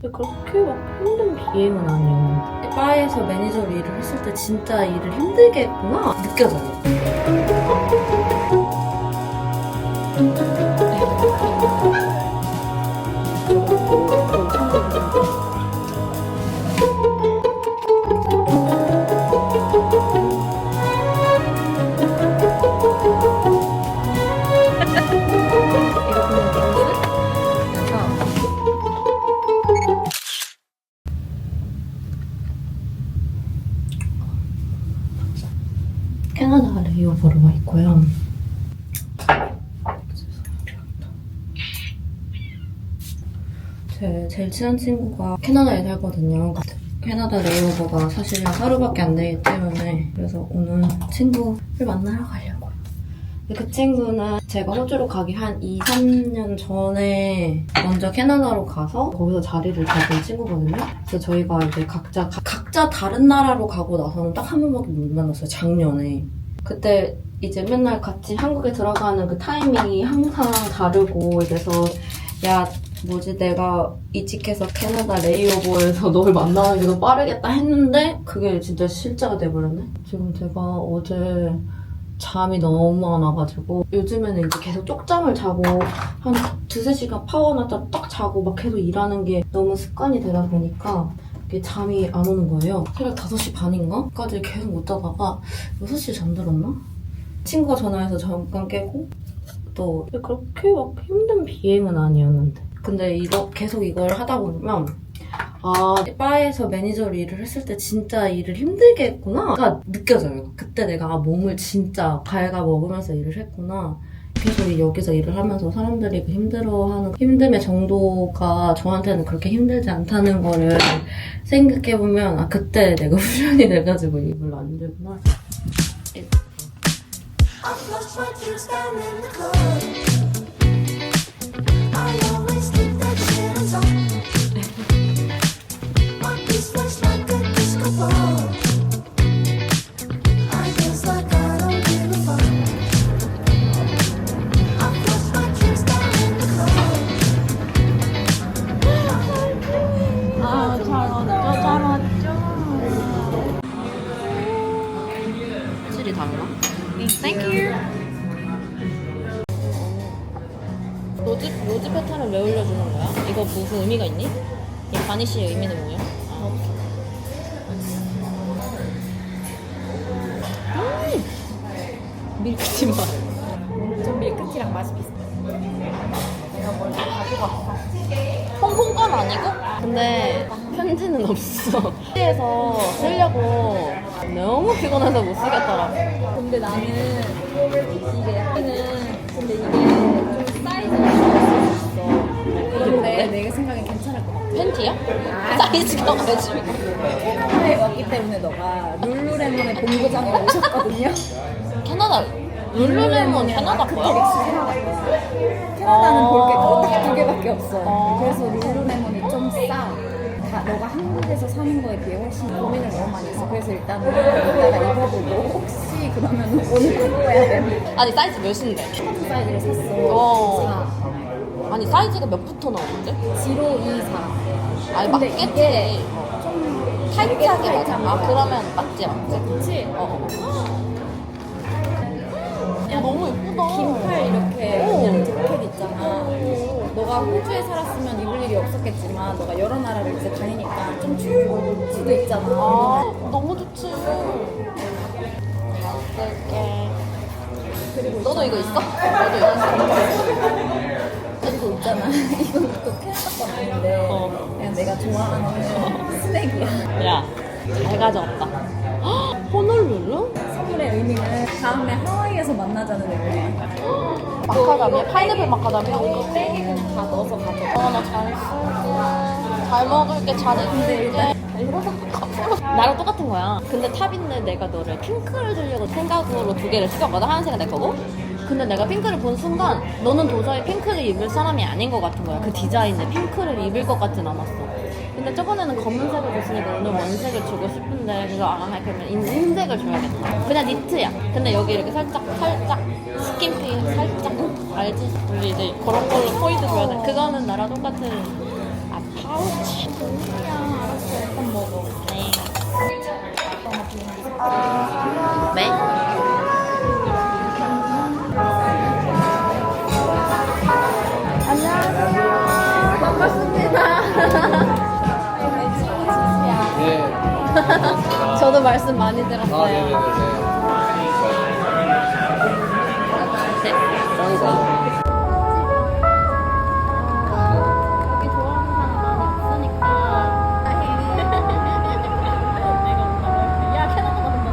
근데 그렇게 막 힘든 비행은 아니었는데 바에서 매니저로 일을 했을 때 진짜 일을 힘들게 했구나 느껴져요. 캐나다 레이오버로 와 있고요. 제 제일 친한 친구가 캐나다에 살거든요. 캐나다 레이오버가 사실 하루밖에 안 되기 때문에 그래서 오늘 친구를 만나러 가려고요. 그 친구는 제가 호주로 가기 한 2, 3년 전에 먼저 캐나다로 가서 거기서 자리를 잡은 친구거든요. 그래서 저희가 이제 각자 다른 나라로 가고 나서는 딱 한 번밖에 못 만났어요. 작년에. 그때 이제 맨날 같이 한국에 들어가는 그 타이밍이 항상 다르고 이래서 야 뭐지 내가 이직해서 캐나다 레이오버에서 너를 만나는 게 더 빠르겠다 했는데 그게 진짜 실제가 돼버렸네. 지금 제가 어제 잠이 너무 안 와가지고 요즘에는 이제 계속 쪽잠을 자고 한 2-3시간 파워나자 딱 자고 막 계속 일하는 게 너무 습관이 되다 보니까 이게 잠이 안 오는 거예요. 새벽 5시 반인가? 까지 계속 못 자다가 6시에 잠들었나? 친구가 전화해서 잠깐 깨고 또 그렇게 막 힘든 비행은 아니었는데 근데 계속 이걸 하다 보면 바에서 매니저로 일을 했을 때 진짜 일을 힘들게 했구나가 느껴져요. 그때 내가 몸을 진짜 갉아먹으면서 일을 했구나. 계속 여기서 일을 하면서 사람들이 그 힘들어하는 힘듦의 정도가 저한테는 그렇게 힘들지 않다는 거를 생각해보면 그때 내가 후련이 돼가지고 일이 별로 안 힘들구나. 확실히 달라? Thank you. 로즈 패턴을 왜 올려주는 거야? 이거 무슨 의미가 있니? 이 바니쉬의 의미는 뭐야? 밀크티 맛. 좀 밀크티랑 맛이 비슷해. 내가 뭘 가지고 왔어. 홍콩 건 아니고? 근데 편지는 없어. 편지에서 쓰려고 너무 피곤해서 못 쓰겠더라고. 근데 나는 근데 이게 좀 사이즈가 있을 수 있어. 근데 내 생각엔 괜찮을 것 같아. 팬티야? 사이즈가 가지고. 캐나다에 왔기 때문에 너가 룰루레몬의 본고장에 오셨거든요. 캐나다 룰루레몬 캐나다 거야? 캐나다는 볼 게 딱 2개밖에 없어. 그래서 룰루레몬이 좀 싸. 너가 한국에서 사는 거에 비해 훨씬 고민을 너무 많이 했어. 그래서 일단은 이따가 입어보고 혹시 그러면 오늘 입어야 돼. 아니 사이즈 몇인데? 스커트 사이즈를 샀어. 아니 사이즈가 몇부터 나오는데? 0, 2, 4. 아니 근데 맞겠지. 이게 좀 타이트하게 맞아. 그러면 맞지. 그치? 야 너무 예쁘다. 긴팔 이렇게 그냥 자켓 있잖아. 너가 호주에 살았으면 입을 일이 없었겠지만 너가 여러 나라를 이제 다니니까 좀 추울 수도 있잖아. 너무 좋지. 쓸게. 그리고 너도 이거 있어? 너도 이거 있어? 이거 있잖아. 이건 또 캐나다 건 아닌데 그냥 내가 좋아하는 스낵이야. 야, 잘 가져왔다. 호놀룰루? 선물의 의미는 다음에 하와이에서 만나자는 의미야. 마카다미아? 파인애플 마카다미아? 이거 백에 그냥 다 넣어서 가져. 나 잘 쓸게. 잘 먹을게, 잘 입을게. 나랑 똑같은 거야. 근데 탑인데 내가 너를 핑크를 주려고 생각으로 2개를 시켰거든. 하얀색은 내 거고. 근데 내가 핑크를 본 순간 너는 도저히 핑크를 입을 사람이 아닌 것 같은 거야. 그 디자인에 핑크를 입을 것 같진 않았어. 근데 저번에는 검은색을 줬으니까 오늘 원색을 주고 싶은데 그래서 그러면 흰색을 줘야겠다. 그냥 니트야. 근데 여기 이렇게 살짝 스킨피 살짝 알지? 우리 이제 그런 걸로 포인트 줘야 돼. 그거는 나랑 똑같은 아우치. 그냥 알았어. 일단 먹어. 네. 네? 안녕하세요. 반갑습니다. 네. 저도 말씀 많이 들었어요. 네네네. 네. 짱이다. 여기 좋아하는 사람 많이 없으니까. 야, 캐나다가 된다.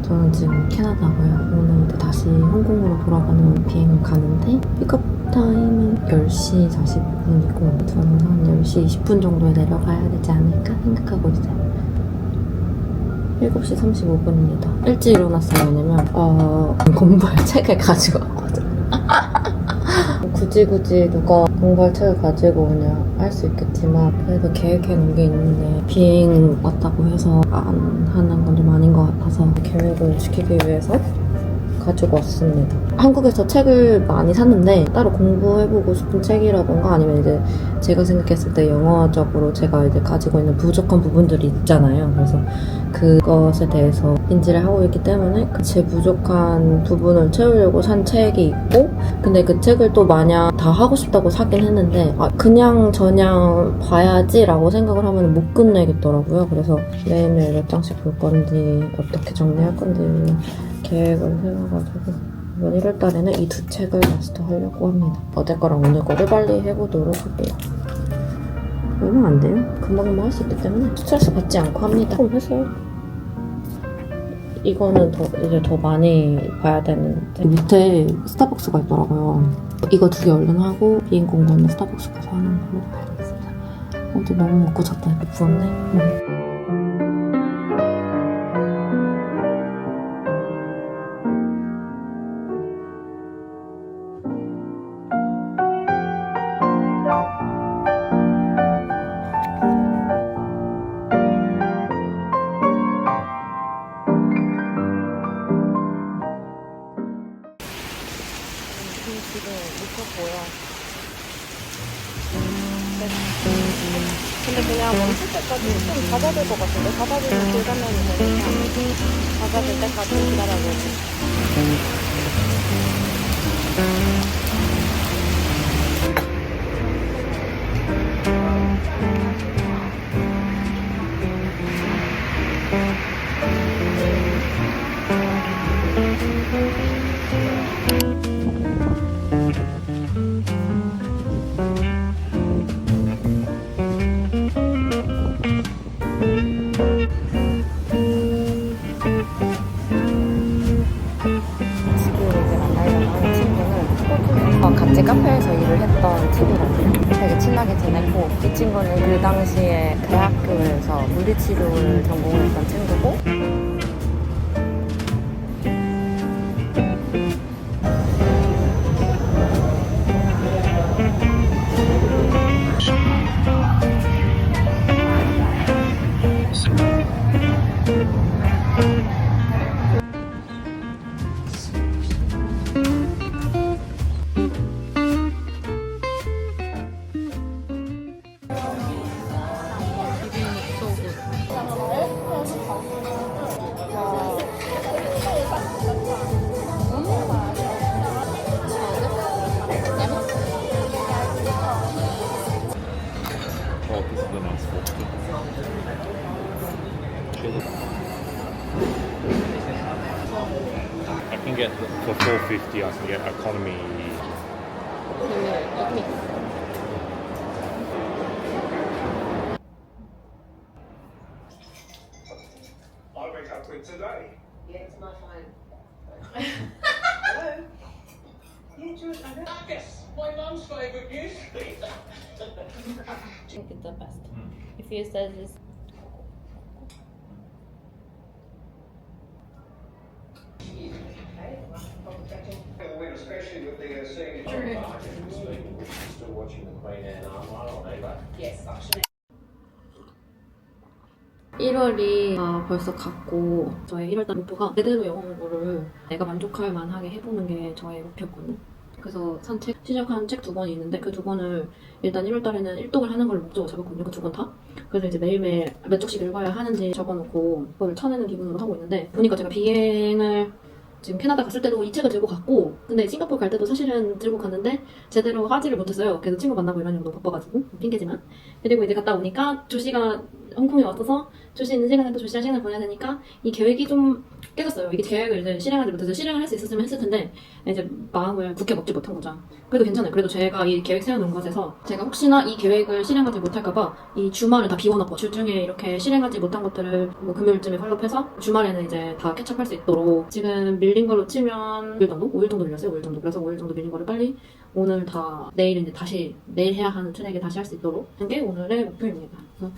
저는 지금 캐나다고요. 오늘 다시 홍콩으로 돌아가는 비행을 가는데 픽업 타임은 10시 40분이고 저는 한 10시 20분 정도에 내려가야 되지 않을까 생각하고 있어요. 7시 35분입니다. 일찍 일어났어요. 왜냐면 공부할 책을 가지고 왔거든요. 굳이 누가 공부할 책을 가지고 그냥 할 수 있겠지만 그래도 계획해 놓은 게 있는데 비행 왔다고 해서 안 하는 건 좀 아닌 것 같아서 계획을 지키기 위해서 가지고 왔습니다. 한국에서 책을 많이 샀는데 따로 공부해보고 싶은 책이라던가 아니면 이제 제가 생각했을 때 영어적으로 제가 이제 가지고 있는 부족한 부분들이 있잖아요. 그래서 그것에 대해서 인지를 하고 있기 때문에 제 부족한 부분을 채우려고 산 책이 있고 근데 그 책을 또 마냥 다 하고 싶다고 사긴 했는데 그냥 저냥 봐야지 라고 생각을 하면 못 끝내겠더라고요. 그래서 매일매일 몇 장씩 볼 건지 어떻게 정리할 건지 계획을 세워가지고 이번 1월달에는 이 두 책을 마스터하려고 합니다. 어제 거랑 오늘 거를 빨리 해보도록 할게요. 얼마 안 돼요. 금방 할 수 있기 때문에 스트레스 받지 않고 합니다. 그럼 해서 이거는 이제 더 많이 봐야 되는데 밑에 스타벅스가 있더라고요. 이거 두 개 얼른 하고 비행 공부는 스타벅스 가서 하는 걸로 가야겠습니다. 어제 너무 먹고 잤다 이렇게 부었네. 지금 미쳤고요. 근데 그냥 멈출 때까지 좀 잦아들 것 같은데 잦아들면 불가면이 되니까 잦아들 때까지 기다려보고. 같이 카페에서 일을 했던 친구거든요. 되게 친하게 지냈고 이 친구는 그 당시에 대학교에서 물리치료를 전공했던 친구고 Oh, this is the nice one. I can get for 450. I can get economy. I wake up with today. Yeah, it's my phone. Hello? Yeah, George, I know. Yes, my mum's favourite news. I think it's the best. If you said this. Especially with the seeing Still watching the Queen Anne Armor on eBay. Yes, actually. 1월이 벌써 갔고 저의 1월달 목표가 제대로 영어 공부를 내가 만족할 만하게 해보는 게 저의 목표거든요. 그래서 산 책, 시작한 책 2권이 있는데 그 2권을 일단 1월달에는 일독을 하는 걸 목적으로 잡았거든요. 그 2권 다. 그래서 이제 매일매일 몇 쪽씩 읽어야 하는지 적어놓고 그걸 쳐내는 기분으로 하고 있는데 보니까 제가 비행을 지금 캐나다 갔을 때도 이 책을 들고 갔고 근데 싱가포르 갈 때도 사실은 들고 갔는데 제대로 하지를 못했어요. 그래서 친구 만나고 이러느라고 너무 바빠가지고 핑계지만 그리고 이제 갔다 오니까 조씨가 홍콩에 왔어서 조씨 있는 시간에 또 조씨랑 시간을 보내야 되니까 이 계획이 좀 깨졌어요. 이게 계획을 이제 실행하지 못해서 실행을 할 수 있었으면 했을 텐데 이제 마음을 굳게 먹지 못한 거죠. 그래도 괜찮아요. 그래도 제가 이 계획 세워놓은 것에서 제가 혹시나 이 계획을 실행하지 못할까봐 이 주말을 다 비워놓고 주중에 이렇게 실행하지 못한 것들을 뭐 금요일쯤에 팔로우해서 주말에는 이제 다 캐치업할 수 있도록 지금 밀린 걸로 치면 5일 정도? 5일 정도 밀렸어요. 5일 정도. 그래서 5일 정도 밀린 거를 빨리 오늘 다 내일 이제 다시 내일 해야 하는 트랙에 다시 할 수 있도록 한 게 오늘의 목표입니다. 그래서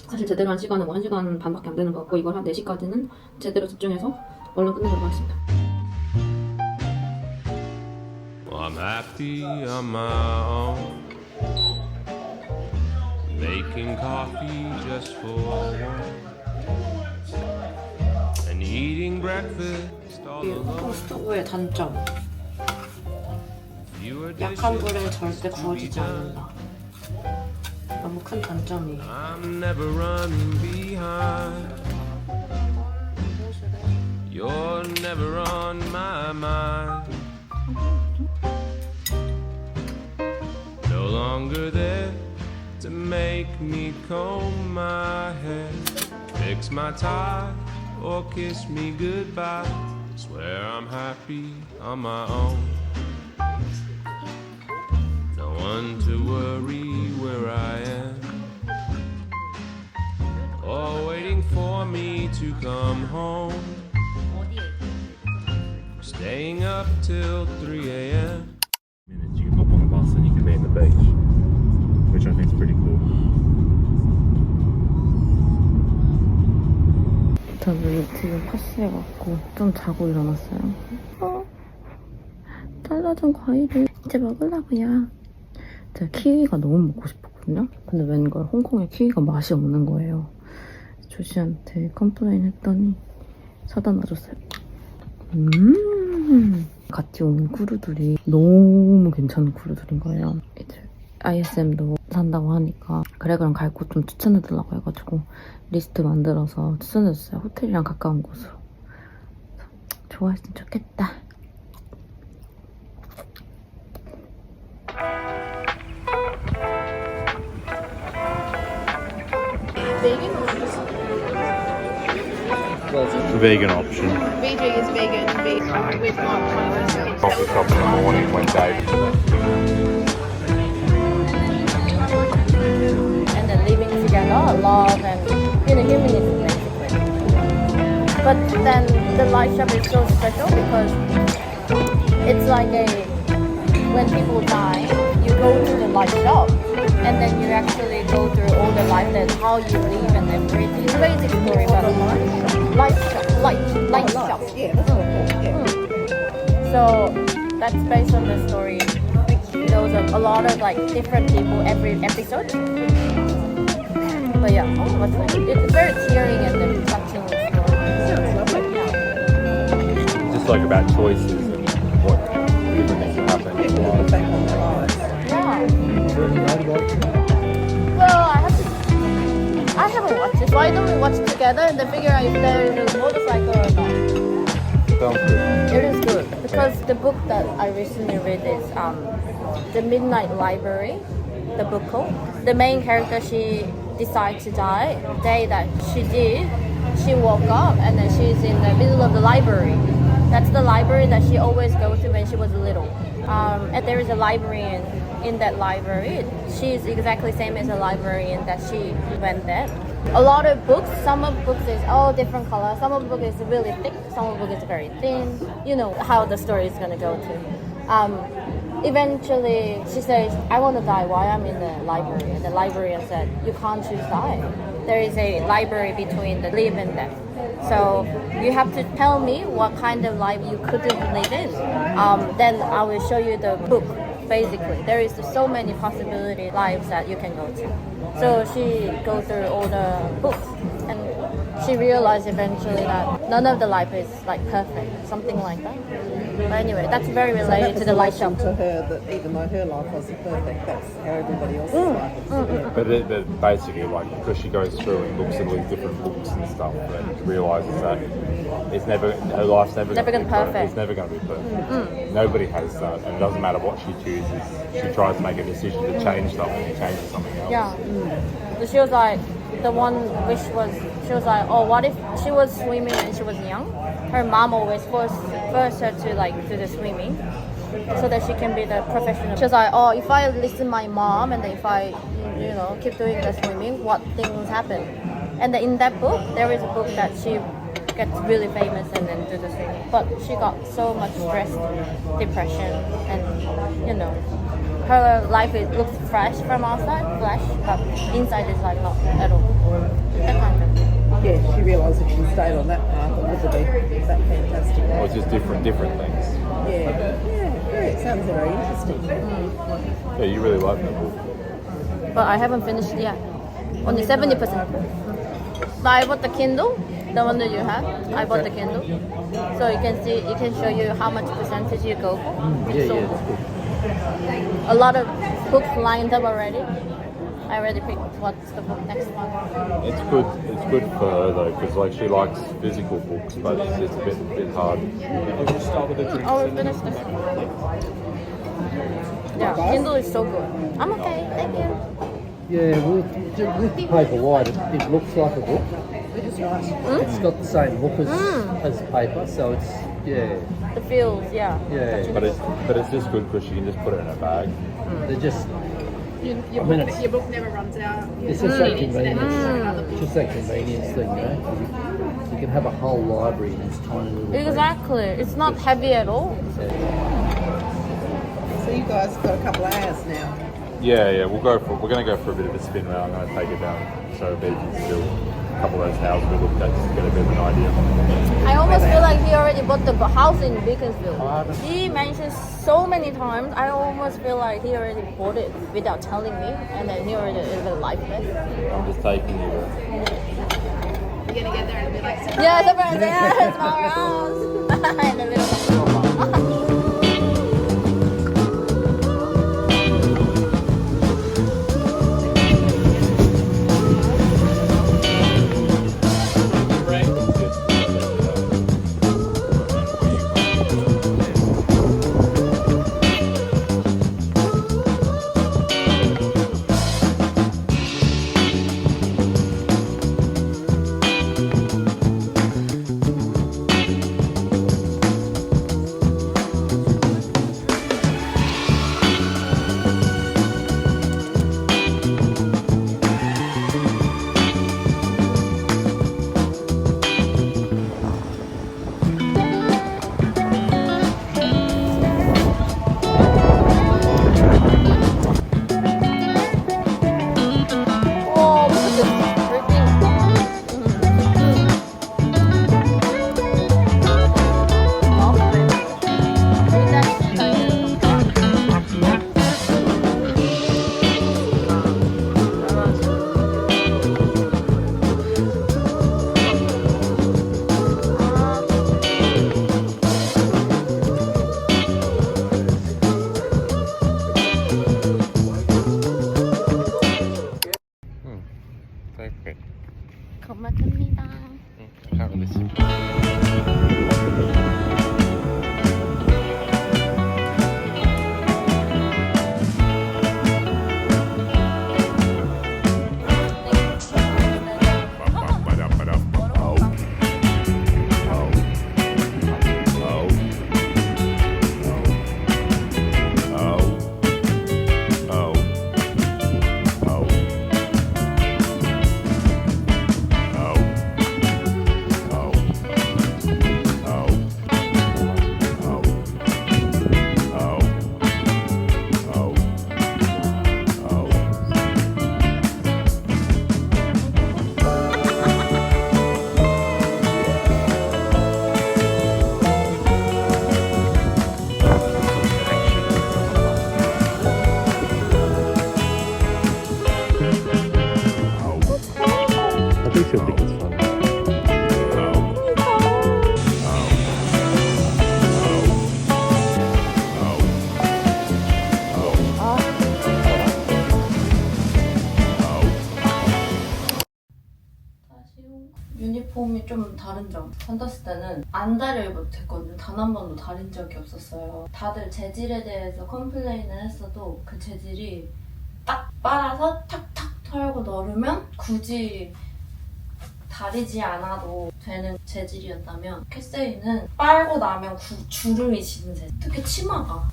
사실 제대로 한 시간은 뭐 1시간 반밖에 안 되는 것 같고 이걸 한 4시까지는 제대로 집중해서 얼른 끝내도록 하겠습니다. Well, I'm happy on my own, making coffee just for one, and eating breakfast all 이 alone. 홍콩 스토브의 단점 Fewer 약한 불에 dishes 절대 to be 구워지지 done. 않는다. 너무 큰 단점이에요. I'm never running behind. You're never on my mind. No longer there to make me comb my hair, fix my tie, or kiss me goodbye. Swear I'm happy on my own. No one to worry where I am, or waiting for me to come home. Staying up till 3 a.m. Minutes you can hop on a bus and you can be in the beach, which I think is pretty cool. 저는 지금 파스해갖고 좀 자고 일어났어요. 잘라준 과일을 이제 먹으려고요. 제가 키위가 너무 먹고 싶었거든요. 근데 웬걸 홍콩에 키위가 맛이 없는 거예요. 조씨한테 컴플레인 했더니 사다 놔줬어요. 같이 온 크루들이 너무 괜찮은 크루들인 거예요. 이제 ISM도 산다고 하니까 그래 그럼 갈 곳 좀 추천해달라고 해가지고 리스트 만들어서 추천해줬어요. 호텔이랑 가까운 곳으로. 좋아했으면 좋겠다. Vegan option. BJ is vegan, with Coffee shop in the morning when Dave. And then living together, love and humanism basically. But then the light shop is so special because it's like when people die, you go to the light shop and then you actually go through all the life that how you live and everything. It's a basic story about light shop, light shop. So that's based on the story. There was a lot of like different people every episode. But yeah, it's very tearing and then touching story. Just like about choices and what different things have happened in life. Yeah. Well, I haven't watched it. Why don't we watch it together and then figure out if there is a motorcycle or not? Sounds good. It is good because the book that I recently read is The Midnight Library, the book called. The main character, she decided to die. The day that she did, she woke up and then she's in the middle of the library. That's the library that she always goes to when she was little. And there is a librarian in that library. She's exactly same as a librarian that she went there. A lot of books, some of books is all different color, some of book is really thick, some of book is very thin. You know how the story is gonna go to. Eventually, she says, I want to die while I'm in the library. And the librarian said, you can't choose die. There is a library between the live and death. So you have to tell me what kind of life you couldn't live in. Then I will show you the book. Basically, there is so many possibility lives that you can go to. So she goes through all the books and she realized eventually that none of the life is like perfect, something like that. But anyway, that's very related to the light shop. To her that even though her life wasn't perfect, that's how everybody else's life is. But basically, like, because she goes through and looks at all these different books and stuff, and realizes that her life's never Never going to be gonna be perfect. It's never going to be perfect. Nobody has that, and it doesn't matter what she chooses. She tries to make a decision to change something, and changes something else. Yeah. So she was like, the one wish was, she was like, oh, what if she was swimming when she was young? Her mom always forced her to like do the swimming so that she can be the professional. She was like, oh, if I listen my mom and if I, keep doing the swimming, what things happen? And then in that book, there is a book that she gets really famous and then do the swimming. But she got so much stress, depression, and her life looks fresh from outside, but inside is like not at all. That kind of thing. Yeah, she realised if she stayed on that path, it would have been that fantastic. Or just different things. Yeah, it sounds very interesting. Yeah, you really like that book. But I haven't finished yet. Only 70%. But I bought the Kindle, the one that you have. I bought the Kindle. So you can see, it can show you how much percentage you go for. Yeah, So yeah, that's good. a lot of books lined up already. I already picked what's the book next one. It's good for her though, because like she likes physical books, but it's a bit hard. Oh, we finished this one. Yeah, Kindle is so good. I'm okay, thank you. Yeah, with Paperwhite, it looks like a book. It's got the same look as paper, so it's, yeah. The feels, yeah. Yeah. But it's just good because she can just put it in a bag. They're just, Your book never runs out. it's just that convenience. It's just that convenience thing, You can have a whole library in this tiny little thing. Exactly. It's not heavy at all. So you guys have got a couple of hours now. Yeah, we're going to go for a bit of a spin round. I'm going to take it down so Beach can still a couple of those houses we looked at just to get a bit of an idea. I almost feel like he already bought the house in Beaconsfield. He mentions so many times. I almost feel like he already bought it without telling me, and then he already is a life there. I'm just taking you there. You're gonna get there and be like, Yeah, surprise! Yeah, it's my house. In the middle of Okay. 고맙습니다. I can't really see. I think she'll think it's fun. 제품이 좀 다른 점. 던졌을 때는 안 다려야 못했거든요. 단 한 번도 다린 적이 없었어요. 다들 재질에 대해서 컴플레인을 했어도 그 재질이 딱 빨아서 탁탁 털고 넣으면 굳이 다리지 않아도 되는 재질이었다면 캐세이는 빨고 나면 주름이 지는 재질. 특히 치마가.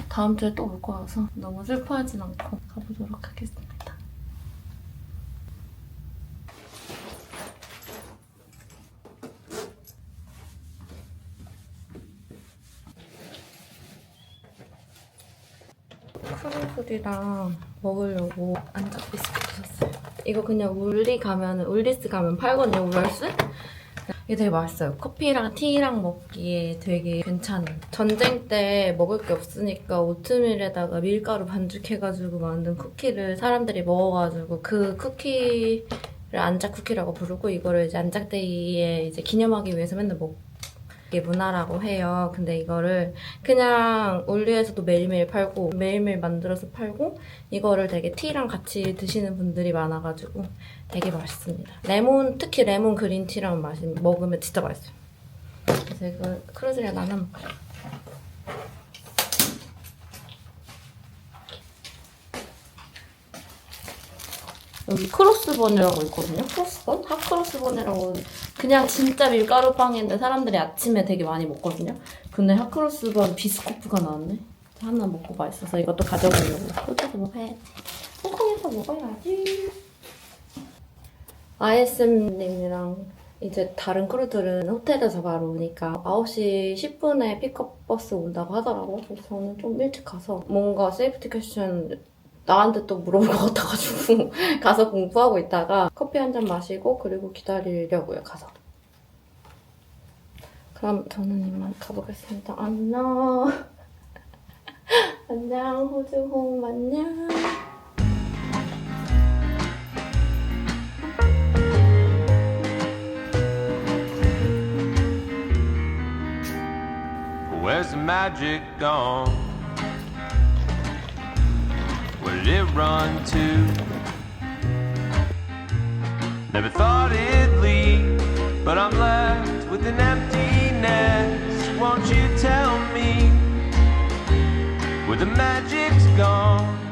다음 주에 또 올 거여서 너무 슬퍼하진 않고 가보도록 하겠습니다. 크루들이랑 먹으려고 안작 비스킷 샀어요. 이거 그냥 울리스 가면 팔거든요, 울얼스? 이게 되게 맛있어요. 커피랑 티랑 먹기에 되게 괜찮아요. 전쟁 때 먹을 게 없으니까 오트밀에다가 밀가루 반죽해가지고 만든 쿠키를 사람들이 먹어가지고 그 쿠키를 안작 쿠키라고 부르고 이거를 이제 안작데이에 이제 기념하기 위해서 맨날 이게 문화라고 해요. 근데 이거를 그냥 울리에서도 매일매일 팔고 매일매일 만들어서 팔고 이거를 되게 티랑 같이 드시는 분들이 많아가지고 되게 맛있습니다. 특히 레몬 그린티랑 먹으면 진짜 맛있어요. 그래서 이거 크루즈랑 나눠 먹어요. 여기 크로스번이라고 있거든요. 크로스번? 핫크로스번이라고 그냥 진짜 밀가루 빵인데 사람들이 아침에 되게 많이 먹거든요. 근데 핫크로스번 비스코프가 나왔네. 하나 먹고 맛있어서 이것도 가져오려고. 호주에서 먹어야지. 홍콩에서 먹어야지. ISM님이랑 이제 다른 크루들은 호텔에서 바로 오니까 9시 10분에 픽업 버스 온다고 하더라고. 그래서 저는 좀 일찍 가서 뭔가 세이프티 퀘스천 나한테 또 물어볼 것 같아가지고 가서 공부하고 있다가 커피 한 잔 마시고 그리고 기다리려고요, 가서. 그럼 저는 이만 가보겠습니다. 안녕. 안녕, 호주홍 안녕. Where's the magic gone? Where did it run to? Never thought it'd leave, but I'm left with an emptiness. Won't you tell me where the magic's gone?